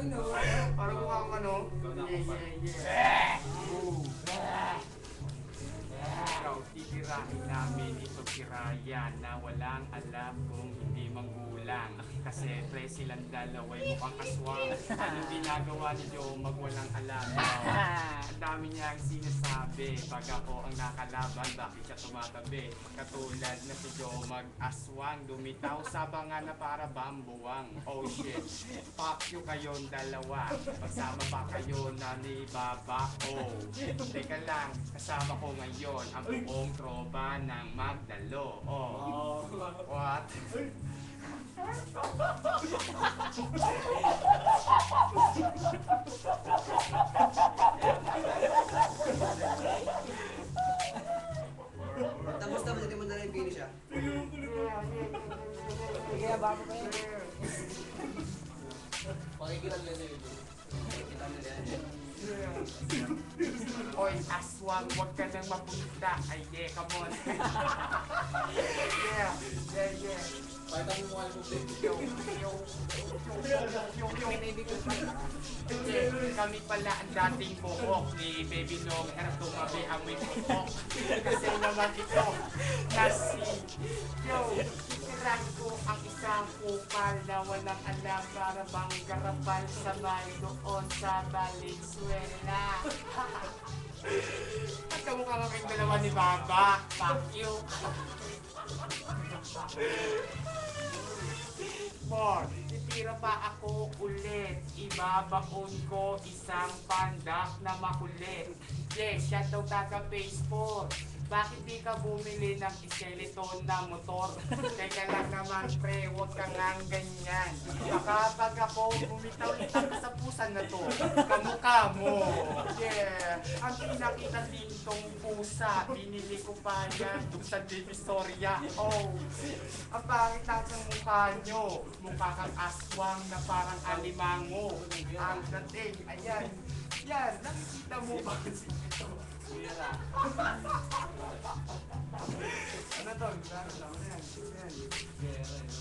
Parang mukhang ano? Ikaw, titirahin namin ito kirayan na walang alam kung hindi magulang. Kasi pre silang dalaway mukhang aswang. Anong ginagawa ni Joe magwalang alam? Ang dami niyang sinasabi. Pag ako ang nakalaban, bakit siya tumatabi? Katulad na si Joe mag-aswang. Dumitaw sa banga na para bambuwang. Oh shit, fuck you kayong dalawa. Magsama pa kayo na ni Baba. Oh, teka lang, kasama ko ngayon ang buong tropa ng Magdalo. Oh, what? Tapos hindi mo na rin finish ah. Kaya bago pa yun. Pakikilan nila yun. Pakikilan nila yan. Oy, aswang, huwag ka nang mapunta. Ay, yeah, come on. Yeah. Pakita mo mukha mo, baby. Yo. Kami pala ang dating buhok ni Baby Long at tumabi amoy buhok. Kasi naman ito na si titirahin ko ang isang kupal na walang alam para bang garapal sa may doon sa Valenzuela. At kamukha nga kayong dalawa ni Baba. Fuck you. More, titira pa ako ulit. Ibabaon ko isang pandak na makulit. Yes, siya daw taga-Facebook. Bakit di ka bumili ng skeleton na motor? Teka lang naman pre, huwag ka ngang ganyan. Baka pag ako bumitaw-litaw ka sa pusa na to, kamukha mo. Yeah, ang pinakita din tong pusa, binili ko pa yan doon sa Divisoria. Oh, ang pangit lang ng mukha nyo. Mukha kang aswang na parang alimango. Ang dating, ayan. Yan, nakikita mo ba? Ano to? Ano yan?